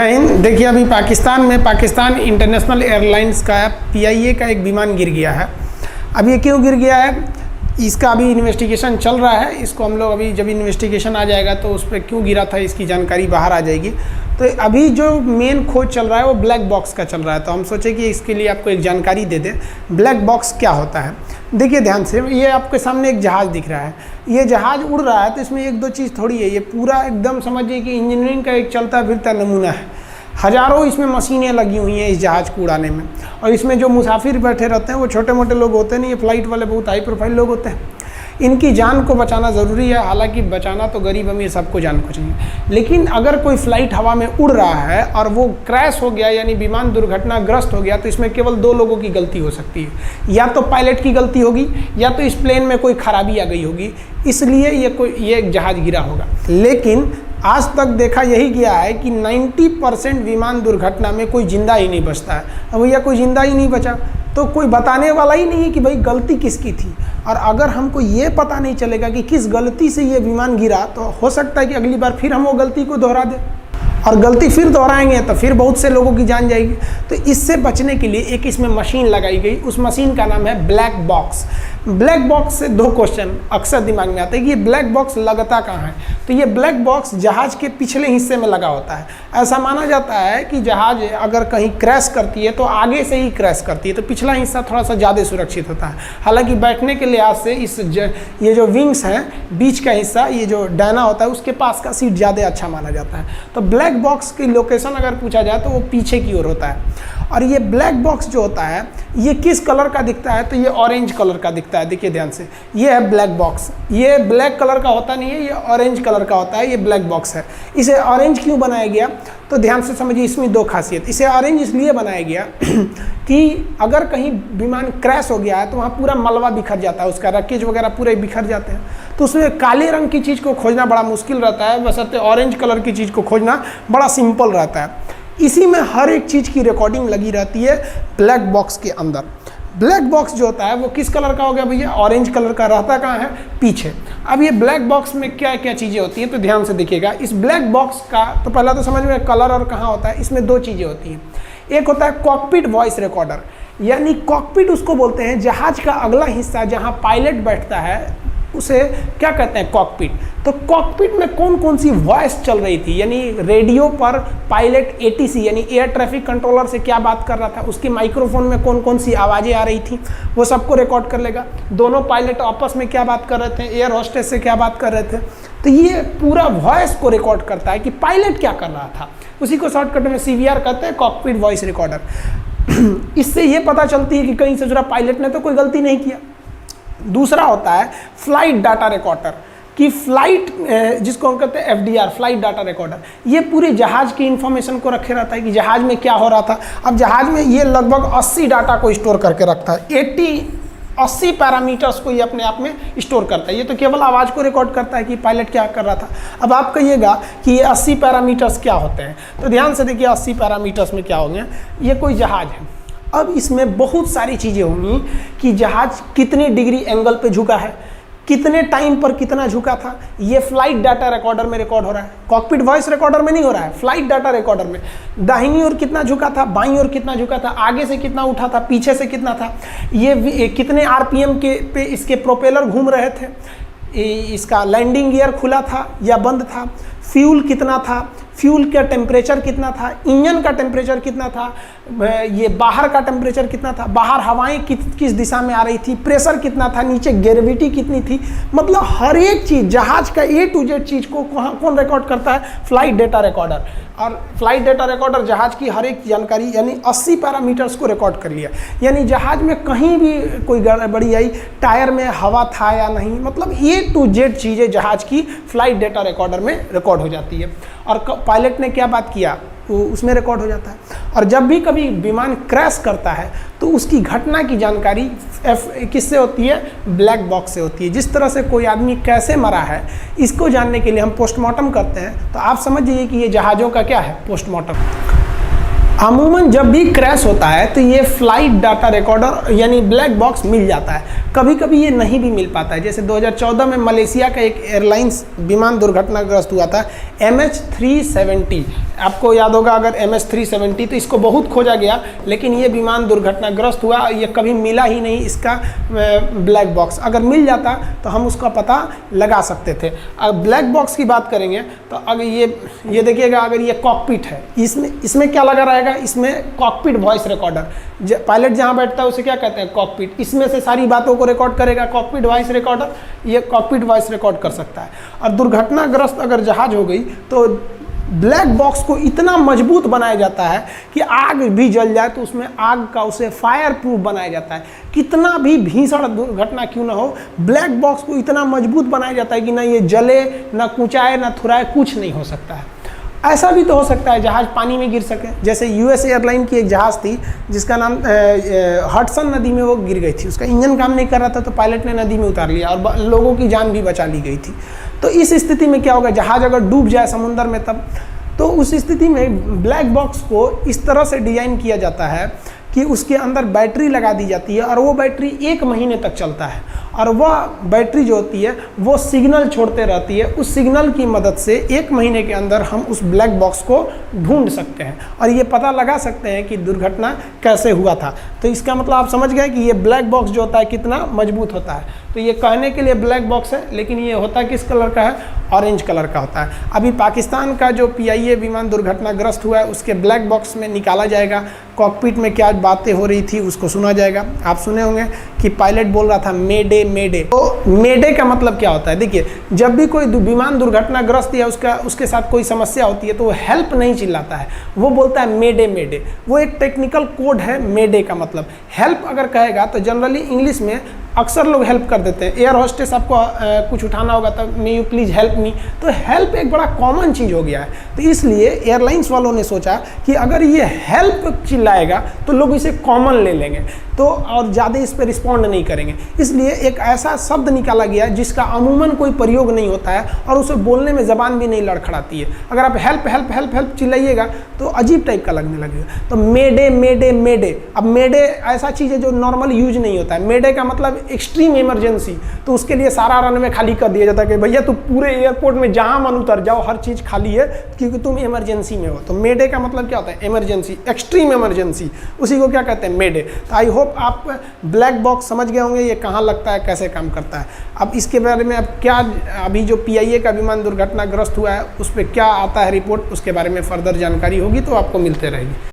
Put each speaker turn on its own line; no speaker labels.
देखिए अभी पाकिस्तान में पाकिस्तान इंटरनेशनल एयरलाइंस का PIA का एक विमान गिर गया है। अब ये क्यों गिर गया है, इसका अभी इन्वेस्टिगेशन चल रहा है। इसको हम लोग अभी जब इन्वेस्टिगेशन आ जाएगा तो उस पर क्यों गिरा था इसकी जानकारी बाहर आ जाएगी। तो अभी जो मेन खोज चल रहा है वो ब्लैक बॉक्स का चल रहा है। तो हम सोचे कि इसके लिए आपको एक जानकारी दे दें, ब्लैक बॉक्स क्या होता है। देखिए ध्यान से, ये आपके सामने एक जहाज़ दिख रहा है। ये जहाज़ उड़ रहा है तो इसमें एक दो चीज़ थोड़ी है, ये पूरा एकदम समझिए कि इंजीनियरिंग का एक चलता फिरता नमूना है। हज़ारों इसमें मशीनें लगी हुई हैं इस जहाज़ को उड़ाने में। और इसमें जो मुसाफिर बैठे रहते हैं वो छोटे मोटे लोग होते नहीं, ये फ़्लाइट वाले बहुत हाई प्रोफाइल लोग होते हैं। इनकी जान को बचाना ज़रूरी है। हालांकि बचाना तो गरीब अमीर सबको जान को चाहिए, लेकिन अगर कोई फ़्लाइट हवा में उड़ रहा है और वो क्रैश हो गया यानी विमान दुर्घटनाग्रस्त हो गया तो इसमें केवल दो लोगों की गलती हो सकती है। या तो पायलट की गलती होगी या तो इस प्लेन में कोई खराबी आ गई होगी, इसलिए ये जहाज़ गिरा होगा। लेकिन आज तक देखा यही गया है कि 90% विमान दुर्घटना में कोई जिंदा ही नहीं बचता है। अब भैया कोई जिंदा ही नहीं बचा तो कोई बताने वाला ही नहीं है कि भाई गलती किसकी थी। और अगर हमको ये पता नहीं चलेगा कि किस गलती से ये विमान गिरा तो हो सकता है कि अगली बार फिर हम वो गलती को दोहरा दें, और गलती फिर दोहराएंगे तो फिर बहुत से लोगों की जान जाएगी। तो इससे बचने के लिए एक इसमें मशीन लगाई गई, उस मशीन का नाम है ब्लैक बॉक्स। ब्लैक बॉक्स से दो क्वेश्चन अक्सर दिमाग में आते हैं कि ये ब्लैक बॉक्स लगता कहाँ है। तो ये ब्लैक बॉक्स जहाज़ के पिछले हिस्से में लगा होता है। ऐसा माना जाता है कि जहाज़ अगर कहीं क्रैश करती है तो आगे से ही क्रैश करती है, तो पिछला हिस्सा थोड़ा सा ज़्यादा सुरक्षित होता है। हालांकि बैठने के लिहाज से ये जो विंग्स हैं, बीच का हिस्सा, ये जो डायना होता है उसके पास का सीट ज़्यादा अच्छा माना जाता है। तो ब्लैक बॉक्स की लोकेशन अगर पूछा जाए तो वो पीछे की ओर होता है। और ये ब्लैक बॉक्स जो होता है ये किस कलर का दिखता है, तो ये ऑरेंज कलर का दिखता है। देखिए ध्यान से, ये है ब्लैक बॉक्स। ये ब्लैक कलर का होता नहीं है, ये ऑरेंज कलर का होता है। ये ब्लैक बॉक्स है। इसे ऑरेंज क्यों बनाया गया, तो ध्यान से समझिए, इसमें दो खासियत। इसे ऑरेंज इसलिए बनाया गया कि अगर कहीं विमान क्रैश हो गया है तो वहाँ पूरा मलबा बिखर जाता है, उसका रकेज वगैरह पूरे बिखर जाते हैं। तो उसमें काले रंग की चीज़ को खोजना बड़ा मुश्किल रहता है, बशर्ते ऑरेंज कलर की चीज़ को खोजना बड़ा सिंपल रहता है। इसी में हर एक चीज़ की रिकॉर्डिंग लगी रहती है ब्लैक बॉक्स के अंदर। ब्लैक बॉक्स जो होता है वो किस कलर का हो गया भैया, ऑरेंज कलर का। रहता कहाँ है, पीछे। अब ये ब्लैक बॉक्स में क्या क्या चीज़ें होती हैं तो ध्यान से देखिएगा। इस ब्लैक बॉक्स का तो पहला तो समझ में कलर और कहाँ होता है। इसमें दो चीज़ें होती हैं। एक होता है कॉकपिट वॉइस रिकॉर्डर, यानी कॉकपिट उसको बोलते हैं जहाज का अगला हिस्सा जहाँ पायलट बैठता है उसे क्या कहते हैं, कॉकपिट। तो कॉकपिट में कौन कौन सी वॉइस चल रही थी, यानी रेडियो पर पायलट ATC यानी एयर ट्रैफिक कंट्रोलर से क्या बात कर रहा था, उसके माइक्रोफोन में कौन कौन सी आवाज़ें आ रही थी, वो सबको रिकॉर्ड कर लेगा। दोनों पायलट आपस में क्या बात कर रहे थे, एयर होस्टेस से क्या बात कर रहे थे, तो ये पूरा वॉइस को रिकॉर्ड करता है कि पायलट क्या कर रहा था। उसी को शॉर्टकट में CVR कहते हैं, कॉकपिट वॉइस रिकॉर्डर। इससे ये पता चलती है कि कहीं से जरा पायलट ने तो कोई गलती नहीं किया। दूसरा होता है फ्लाइट डाटा रिकॉर्डर, कि फ्लाइट जिसको हम कहते हैं FDR, फ्लाइट डाटा रिकॉर्डर। ये पूरे जहाज़ की इंफॉर्मेशन को रखे रहता है कि जहाज़ में क्या हो रहा था। अब जहाज़ में ये लगभग 80 डाटा को स्टोर करके रखता है। 80 पैरामीटर्स को ये अपने आप में स्टोर करता है। ये तो केवल आवाज़ को रिकॉर्ड करता है कि पायलट क्या कर रहा था। अब आप कहिएगा कि ये 80 पैरामीटर्स क्या होते हैं, तो ध्यान से देखिए 80 पैरामीटर्स में क्या होंगे। ये कोई जहाज़ है, अब इसमें बहुत सारी चीज़ें होंगी कि जहाज़ कितनी डिग्री एंगल पे झुका है, कितने टाइम पर कितना झुका था। ये फ्लाइट डाटा रिकॉर्डर में रिकॉर्ड हो रहा है, कॉकपिट वॉइस रिकॉर्डर में नहीं हो रहा है, फ्लाइट डाटा रिकॉर्डर में। दाहिनी ओर कितना झुका था, बाईं ओर कितना झुका था, आगे से कितना उठा था, पीछे से कितना था, ये कितने RPM के पे इसके प्रोपेलर घूम रहे थे, इसका लैंडिंग गियर खुला था या बंद था, फ्यूल कितना था, फ्यूल का टेम्परेचर कितना था, इंजन का टेम्परेचर कितना था, ये बाहर का टेम्परेचर कितना था, बाहर हवाएं किस दिशा में आ रही थी, प्रेशर कितना था, नीचे ग्रेविटी कितनी थी। मतलब हर एक चीज़, जहाज का A to Z चीज़ को कौन रिकॉर्ड करता है, फ्लाइट डेटा रिकॉर्डर। और फ्लाइट डेटा रिकॉर्डर जहाज की हर एक जानकारी यानी 80 पैरामीटर्स को रिकॉर्ड कर लिया। यानी जहाज में कहीं भी कोई गड़बड़ी आई, टायर में हवा था या नहीं, मतलब A to Z चीज़ें जहाज की फ्लाइट डेटा रिकॉर्डर में रिकॉर्ड हो जाती है। और पायलट ने क्या बात किया वो उसमें रिकॉर्ड हो जाता है। और जब भी कभी विमान क्रैश करता है तो उसकी घटना की जानकारी किससे होती है, ब्लैक बॉक्स से होती है। जिस तरह से कोई आदमी कैसे मरा है इसको जानने के लिए हम पोस्टमार्टम करते हैं, तो आप समझ जाइए कि ये जहाज़ों का क्या है, पोस्टमार्टम। अमूमन जब भी क्रैश होता है तो ये फ्लाइट डाटा रिकॉर्डर यानी ब्लैक बॉक्स मिल जाता है। कभी कभी ये नहीं भी मिल पाता है। जैसे 2014 में मलेशिया का एक एयरलाइंस विमान दुर्घटनाग्रस्त हुआ था, MH370 आपको याद होगा अगर MS-370, तो इसको बहुत खोजा गया, लेकिन ये विमान दुर्घटनाग्रस्त हुआ, ये कभी मिला ही नहीं इसका ब्लैक बॉक्स। अगर मिल जाता तो हम उसका पता लगा सकते थे। अगर ब्लैक बॉक्स की बात करेंगे तो अगर ये देखिएगा, अगर ये कॉकपिट है, इसमें क्या लगा रहेगा, इसमें कॉकपिट वॉइस रिकॉर्डर, पायलट जहाँ बैठता है उसे क्या कहते हैं, कॉकपिट। इसमें से सारी बातों को रिकॉर्ड करेगा कॉकपिट वॉइस रिकॉर्डर, ये कॉकपिट वॉइस रिकॉर्ड कर सकता है। और दुर्घटनाग्रस्त अगर जहाज हो गई तो ब्लैक बॉक्स को इतना मजबूत बनाया जाता है कि आग भी जल जाए तो उसमें आग का उसे फायर प्रूफ बनाया जाता है। कितना भी भीषण दुर्घटना क्यों ना हो, ब्लैक बॉक्स को इतना मजबूत बनाया जाता है कि ना ये जले, ना कुचाए, ना थुराए, कुछ नहीं हो सकता है। ऐसा भी तो हो सकता है जहाज पानी में गिर सके, जैसे US एयरलाइन की एक जहाज़ थी जिसका नाम हडसन नदी में वो गिर गई थी। उसका इंजन काम नहीं कर रहा था तो पायलट ने नदी में उतार लिया और लोगों की जान भी बचा ली गई थी। तो इस स्थिति में क्या होगा, जहाज अगर डूब जाए समुद्र में तब, तो उस स्थिति में ब्लैक बॉक्स को इस तरह से डिज़ाइन किया जाता है कि उसके अंदर बैटरी लगा दी जाती है और वो बैटरी 1 महीने तक चलता है। और वह बैटरी जो होती है वो सिग्नल छोड़ते रहती है। उस सिग्नल की मदद से 1 महीने के अंदर हम उस ब्लैक बॉक्स को ढूंढ सकते हैं और ये पता लगा सकते हैं कि दुर्घटना कैसे हुआ था। तो इसका मतलब आप समझ गए कि ये ब्लैक बॉक्स जो होता है कितना मजबूत होता है। तो ये कहने के लिए ब्लैक बॉक्स है, लेकिन ये होता किस कलर का है, ऑरेंज कलर का होता है। अभी पाकिस्तान का जो PIA विमान दुर्घटनाग्रस्त हुआ है उसके ब्लैक बॉक्स में निकाला जाएगा, कॉकपिट में क्या बातें हो रही थी उसको सुना जाएगा। आप सुने होंगे कि पायलट बोल रहा था मेडे मेडे। तो मेडे का मतलब क्या होता है, देखिए जब भी कोई विमान दुर्घटनाग्रस्त या उसके साथ कोई समस्या होती है तो वो हेल्प नहीं चिल्लाता है, वो बोलता है मेडे मेडे। वो एक टेक्निकल कोड है मेडे का मतलब। हेल्प अगर कहेगा तो जनरली इंग्लिश में अक्सर लोग हेल्प कर देते हैं। एयर होस्टेस आपको कुछ उठाना होगा तो may you please help me, तो हेल्प एक बड़ा कॉमन चीज़ हो गया है। तो इसलिए एयरलाइंस वालों ने सोचा कि अगर ये हेल्प चिल्लाएगा तो लोग इसे कॉमन ले लेंगे तो और ज़्यादा इस पर रिस्पॉन्ड नहीं करेंगे। इसलिए एक ऐसा शब्द निकाला गया जिसका अमूमन कोई प्रयोग नहीं होता है और उसे बोलने में ज़बान भी नहीं लड़खड़ाती है। अगर आप हेल्प हेल्प हेल्प हेल्प चिल्लाइएगा तो अजीब टाइप का लगने लगेगा। तो मेडे मेडे मेडे, अब मेडे ऐसा चीज़ है जो नॉर्मल यूज नहीं होता है। मेडे का मतलब एक्सट्रीम इमरजेंसी, तो उसके लिए सारा रनवे खाली कर दिया जाता है कि भैया तुम पूरे एयरपोर्ट में जहाँ मन उतर जाओ, हर चीज़ खाली है क्योंकि तुम इमरजेंसी में हो। तो मेडे का मतलब क्या होता है, इमरजेंसी, एक्सट्रीम इमरजेंसी, उसी को क्या कहते हैं, मेडे। तो आई होप आप ब्लैक बॉक्स समझ गए होंगे ये कहाँ लगता है, कैसे काम करता है। अब इसके बारे में अब क्या, अभी जो PIA का विमान दुर्घटनाग्रस्त हुआ है उस पर क्या आता है रिपोर्ट, उसके बारे में फर्दर जानकारी होगी तो आपको मिलते रहेगी।